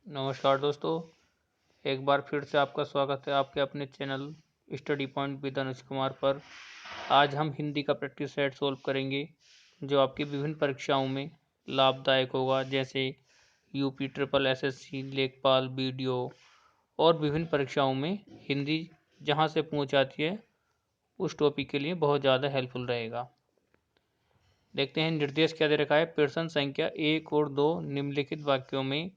नमस्कार दोस्तों, एक बार फिर से आपका स्वागत है आपके अपने channel study point with Anuj Kumar पर। आज हम हिंदी का प्रैक्टिस सेट सोल्व करेंगे जो आपकी विभिन्न परीक्षाओं में लाभदायक होगा, जैसे यूपी ट्रिपल एसएससी, लेखपाल, बीडीओ और विभिन्न परीक्षाओं में हिंदी जहां से पूछ आती है उस टॉपिक के लिए बहुत ज़्यादा हेल्पफुल रहेगा। देखते हैं निर्देश क्या दे रखा है। प्रश्न संख्या 1 और 2 निम्नलिखित वाक्यों में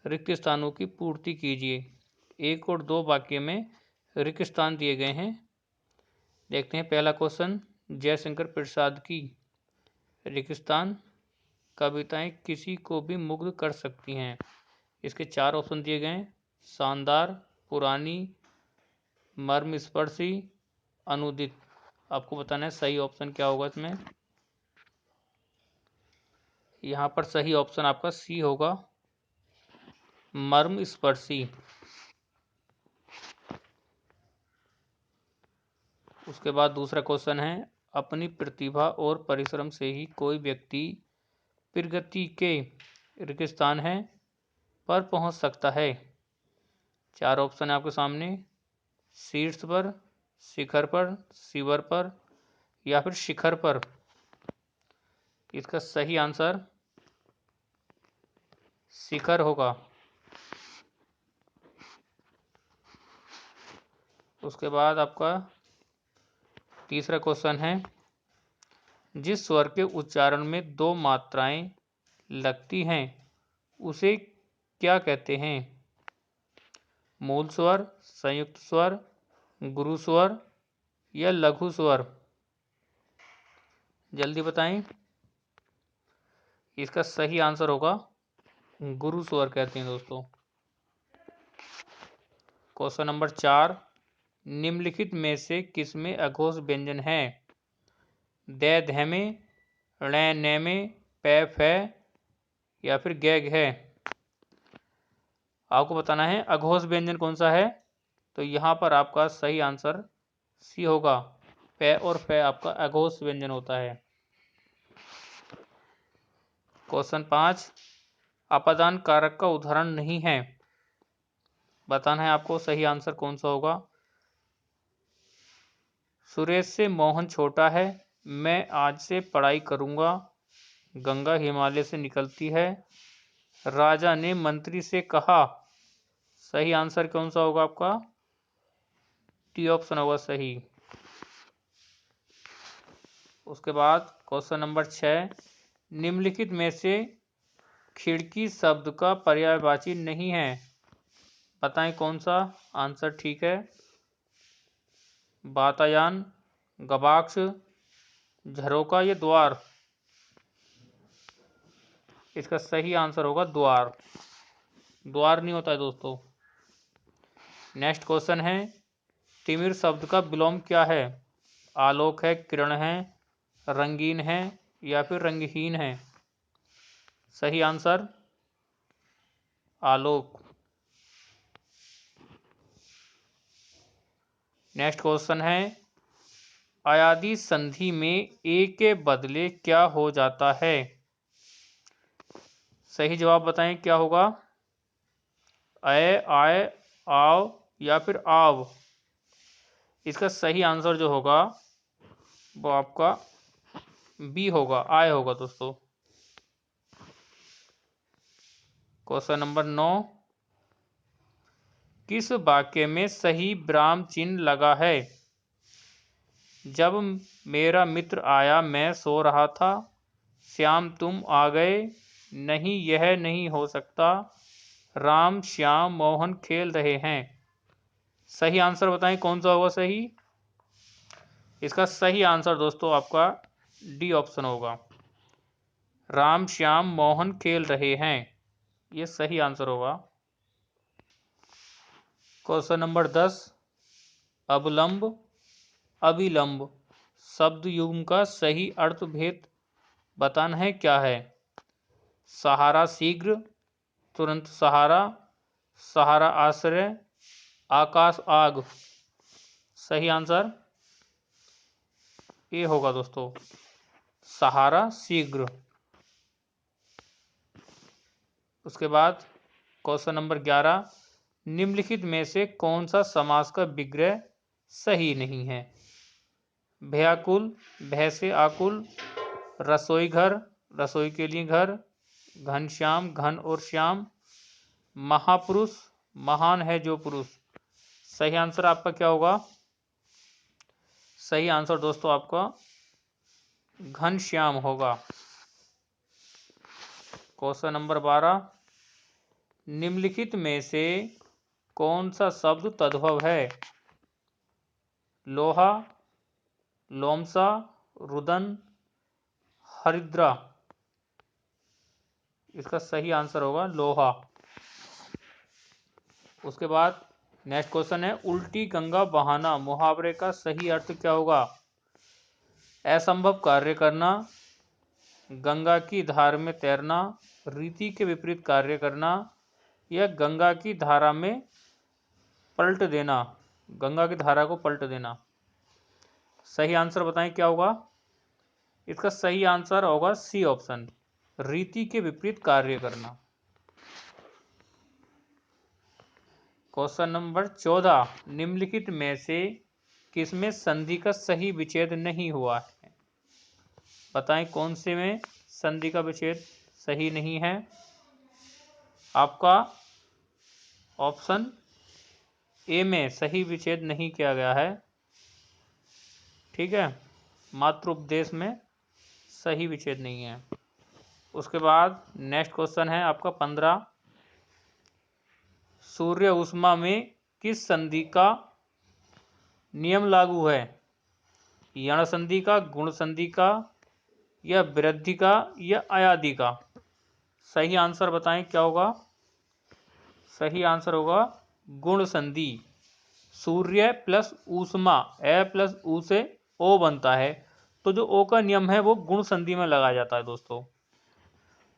रिक्त स्थानों की पूर्ति कीजिए। 1 और 2 वाक्य में रिक्त स्थान दिए गए हैं। देखते हैं पहला क्वेश्चन, जयशंकर प्रसाद की रिक्त स्थान कविताएं किसी को भी मुग्ध कर सकती हैं। इसके 4 ऑप्शन दिए गए हैं, शानदार, पुरानी, मर्मस्पर्शी, अनुदित। आपको बताना है सही ऑप्शन क्या होगा इसमें। यहाँ पर सही ऑप्शन आपका सी होगा, मर्मस्पर्शी। उसके बाद दूसरा क्वेश्चन है, अपनी प्रतिभा और परिश्रम से ही कोई व्यक्ति प्रगति के रिक्त स्थान है पर पहुंच सकता है। 4 ऑप्शन है आपके सामने, शीर्ष पर, शिखर पर, शिवर पर या फिर शिखर पर। इसका सही आंसर शिखर होगा। उसके बाद आपका तीसरा क्वेश्चन है, जिस स्वर के उच्चारण में 2 मात्राएं लगती हैं उसे क्या कहते हैं। मूल स्वर, संयुक्त स्वर, गुरु स्वर या लघु स्वर। जल्दी बताएं। इसका सही आंसर होगा गुरु स्वर कहते हैं दोस्तों। क्वेश्चन नंबर 4, निम्नलिखित में से किसमें अघोष व्यंजन है। दै धै में, णै नै में, पै फै या फिर गैग है। आपको बताना है अघोष व्यंजन कौन सा है। तो यहाँ पर आपका सही आंसर सी होगा, पै और फै आपका अघोष व्यंजन होता है। क्वेश्चन 5, अपादान कारक का उदाहरण नहीं है। बताना है आपको सही आंसर कौन सा होगा। सुरेश से मोहन छोटा है, मैं आज से पढ़ाई करूंगा, गंगा हिमालय से निकलती है, राजा ने मंत्री से कहा। सही आंसर कौन सा होगा आपका, टी ऑप्शन होगा सही। उसके बाद क्वेश्चन नंबर 6, निम्नलिखित में से खिड़की शब्द का पर्यायवाची नहीं है। बताएं कौन सा आंसर ठीक है। वातायन, गवाक्ष, झरोका या द्वार। इसका सही आंसर होगा द्वार। द्वार नहीं होता है दोस्तों। नेक्स्ट क्वेश्चन है, तिमिर शब्द का विलोम क्या है। आलोक है, किरण है, रंगीन है या फिर रंगहीन है। सही आंसर आलोक। नेक्स्ट क्वेश्चन है, अयादि संधि में ए के बदले क्या हो जाता है। सही जवाब बताएं क्या होगा। अय, आय, आव या फिर आव। इसका सही आंसर जो होगा वो आपका बी होगा, आय होगा दोस्तों। क्वेश्चन नंबर 9, किस वाक्य में सही विराम चिन्ह लगा है। जब मेरा मित्र आया मैं सो रहा था, श्याम तुम आ गए, नहीं यह नहीं हो सकता, राम श्याम मोहन खेल रहे हैं। सही आंसर बताएं कौन सा होगा सही। इसका सही आंसर दोस्तों आपका डी ऑप्शन होगा, राम श्याम मोहन खेल रहे हैं। ये सही आंसर होगा। क्वेश्चन नंबर 10, अवलंब अभिलंब शब्द युग्म का सही अर्थ भेद बताना है क्या है। सहारा शीघ्र, तुरंत सहारा, सहारा आश्रय, आकाश आग। सही आंसर ए होगा दोस्तों, सहारा शीघ्र। उसके बाद क्वेश्चन नंबर 11, निम्नलिखित में से कौन सा समास का विग्रह सही नहीं है? भयाकुल, भय से आकुल, रसोई घर, रसोई के लिए घर, घनश्याम, घन और श्याम, महापुरुष, महान है जो पुरुष। सही आंसर आपका क्या होगा? सही आंसर दोस्तों आपका घनश्याम होगा। क्वेश्चन नंबर 12, निम्नलिखित में से कौन सा शब्द तद्भव है? लोहा, लोमसा, रुदन, हरिद्रा। इसका सही आंसर होगा लोहा। उसके बाद नेक्स्ट क्वेश्चन है, उल्टी गंगा बहाना मुहावरे का सही अर्थ क्या होगा? असंभव कार्य करना, गंगा की धार में तैरना, रीति के विपरीत कार्य करना, या गंगा की धारा में पलट देना, गंगा की धारा को पलट देना। सही आंसर बताएं क्या होगा? इसका सही आंसर होगा सी ऑप्शन, रीति के विपरीत कार्य करना। क्वेश्चन नंबर 14, निम्नलिखित में से किसमें संधि का सही विच्छेद नहीं हुआ है? बताएं कौन से में संधि का विच्छेद सही नहीं है? आपका ऑप्शन ए में सही विच्छेद नहीं किया गया है। ठीक है, मात्र उपदेश में सही विच्छेद नहीं है। उसके बाद नेक्स्ट क्वेश्चन है आपका 15, सूर्य ऊष्मा में किस संधि का नियम लागू है? यण संधि का, गुण संधि का, या वृद्धि का, या अयादि का? सही आंसर बताएं क्या होगा? सही आंसर होगा गुण संधि। सूर्य प्लस ऊष्मा, ए प्लस ऊ से ओ बनता है, तो जो ओ का नियम है वो गुण संधि में लगाया जाता है दोस्तों।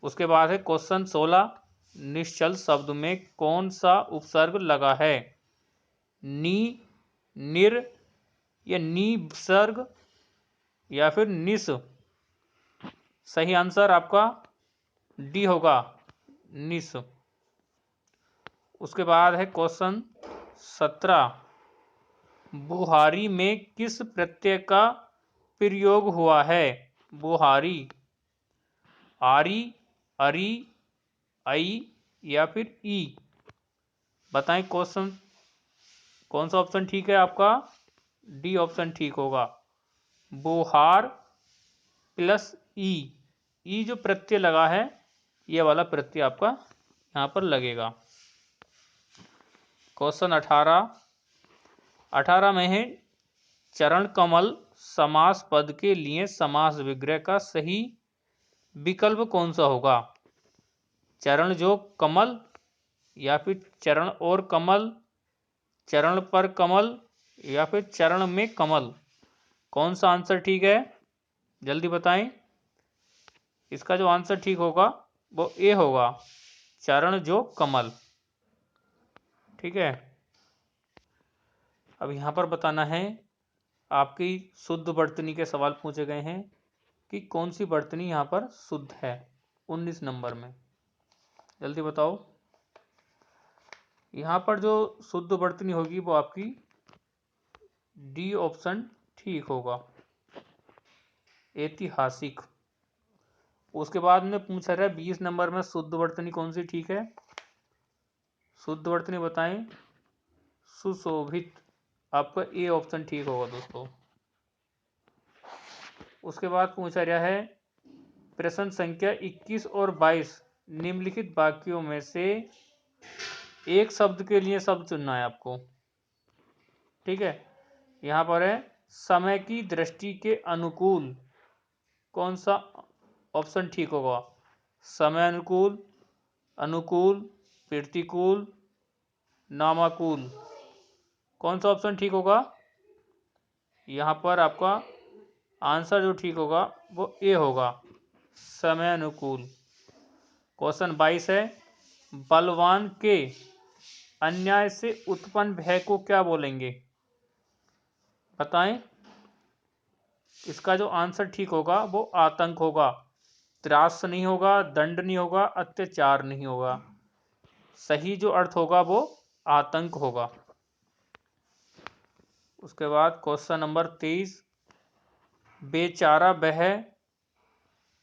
उसके बाद है क्वेश्चन 16, निश्चल शब्द में कौन सा उपसर्ग लगा है? नी, निर, या निसर्ग, या फिर निस? सही आंसर आपका डी होगा, निस। उसके बाद है क्वेश्चन 17, बुहारी में किस प्रत्यय का प्रयोग हुआ है? बुहारी, आरी, अरी, आई, या फिर ई? बताएं क्वेश्चन कौन सा ऑप्शन ठीक है आपका? डी ऑप्शन ठीक होगा, बुहार प्लस ई। ई जो प्रत्यय लगा है ये वाला प्रत्यय आपका यहां पर लगेगा। क्वेश्चन 18 में है, चरण कमल समास पद के लिए समास विग्रह का सही विकल्प कौन सा होगा? चरण जो कमल, या फिर चरण और कमल, चरण पर कमल, या फिर चरण में कमल? कौन सा आंसर ठीक है? जल्दी बताएं। इसका जो आंसर ठीक होगा वो ए होगा, चरण जो कमल। ठीक है, अब यहां पर बताना है, आपकी शुद्ध वर्तनी के सवाल पूछे गए हैं कि कौन सी वर्तनी यहां पर शुद्ध है 19 नंबर में। जल्दी बताओ। यहां पर जो शुद्ध वर्तनी होगी वो आपकी डी ऑप्शन ठीक होगा, ऐतिहासिक। उसके बाद में पूछा रहा है 20 नंबर में शुद्ध वर्तनी कौन सी ठीक है? शुद्ध वर्तनी बताएं। सुशोभित, आपका ए ऑप्शन ठीक होगा दोस्तों। उसके बाद पूछा गया है प्रश्न संख्या 21 और 22, निम्नलिखित वाक्यों में से एक शब्द के लिए शब्द चुनना है आपको। ठीक है, यहां पर है समय की दृष्टि के अनुकूल, कौन सा ऑप्शन ठीक होगा? समय अनुकूल, अनुकूल, प्रतिकूल, नामाकूल? कौन सा ऑप्शन ठीक होगा? यहां पर आपका आंसर जो ठीक होगा वो ए होगा, समय अनुकूल। क्वेश्चन 22 है, बलवान के अन्याय से उत्पन्न भय को क्या बोलेंगे? बताएं। इसका जो आंसर ठीक होगा वो आतंक होगा, त्रास नहीं होगा, दंड नहीं होगा, अत्याचार नहीं होगा। सही जो अर्थ होगा वो आतंक होगा। उसके बाद क्वेश्चन नंबर 23, बेचारा बह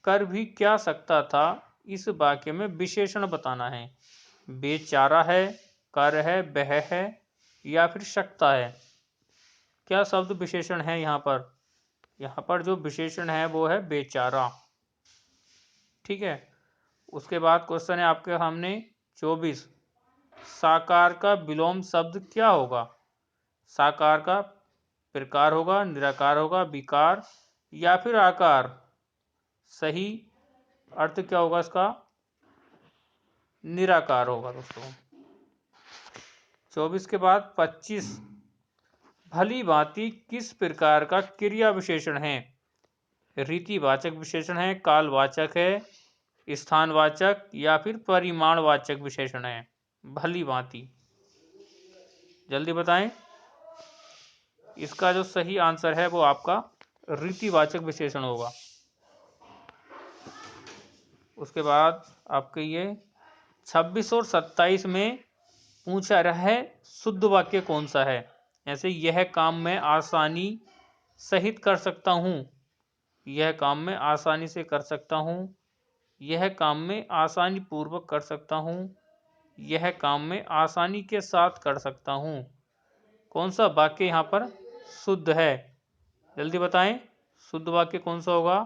कर भी क्या सकता था, इस वाक्य में विशेषण बताना है। बेचारा है, कर है, बह है या फिर सकता है। क्या शब्द विशेषण है यहाँ पर? यहाँ पर जो विशेषण है वो है बेचारा। ठीक है। उसके बाद क्वेश्चन है आपके सामने 24, साकार का विलोम शब्द क्या होगा? साकार का प्रकार होगा, निराकार होगा, विकार या फिर आकार। सही अर्थ क्या होगा इसका? निराकार होगा दोस्तों। 24 के बाद 25, भली भांति किस प्रकार का क्रिया विशेषण है? रीतिवाचक विशेषण है, कालवाचक है, स्थानवाचक या फिर परिमाणवाचक विशेषण है। भली भांति जल्दी बताएं। इसका जो सही आंसर है वो आपका रीतिवाचक विशेषण होगा। उसके बाद आपके ये 26 और 27 में पूछा रहा है शुद्ध वाक्य कौन सा है। ऐसे यह काम मैं आसानी सहित कर सकता हूँ, यह काम मैं आसानी से कर सकता हूँ, यह काम मैं आसानी पूर्वक कर सकता हूँ, यह काम मैं आसानी के साथ कर सकता हूँ। कौन सा वाक्य यहाँ पर शुद्ध है? जल्दी बताएं, शुद्ध वाक्य कौन सा होगा?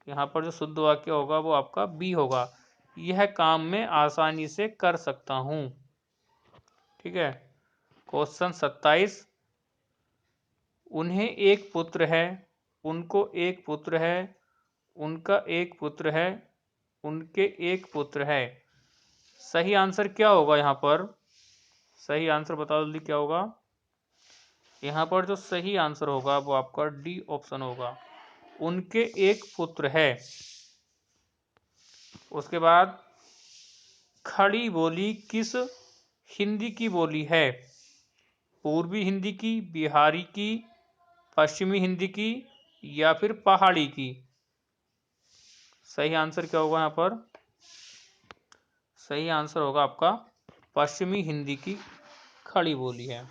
यहाँ पर जो शुद्ध वाक्य होगा वो आपका बी होगा, यह काम मैं आसानी से कर सकता हूँ। ठीक है। क्वेश्चन 27, उन्हें एक पुत्र है, उनको एक पुत्र है, उनका एक पुत्र है, उनके एक पुत्र है। सही आंसर क्या होगा यहाँ पर? सही आंसर बताओ जल्दी, क्या होगा? यहाँ पर जो सही आंसर होगा वो आपका डी ऑप्शन होगा, उनके एक पुत्र है। उसके बाद खड़ी बोली किस हिंदी की बोली है? पूर्वी हिंदी की, बिहारी की, पश्चिमी हिंदी की या फिर पहाड़ी की। सही आंसर क्या होगा यहाँ पर? सही आंसर होगा आपका पश्चिमी हिंदी की खड़ी बोली है।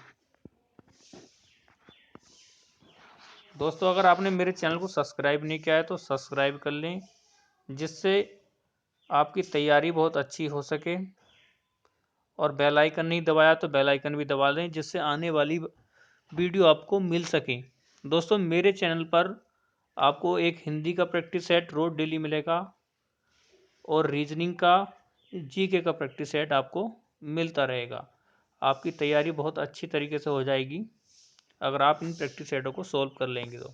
दोस्तों अगर आपने मेरे चैनल को सब्सक्राइब नहीं किया है तो सब्सक्राइब कर लें, जिससे आपकी तैयारी बहुत अच्छी हो सके। और बेल आइकन नहीं दबाया तो बेल आइकन भी दबा दें, जिससे आने वाली वीडियो आपको मिल सके। दोस्तों मेरे चैनल पर आपको एक हिंदी का प्रैक्टिस सेट रोज डेली मिलेगा और रीजनिंग का, जीके का प्रैक्टिस सेट आपको मिलता रहेगा। आपकी तैयारी बहुत अच्छी तरीके से हो जाएगी अगर आप इन प्रैक्टिस सेटों को सोल्व कर लेंगे तो।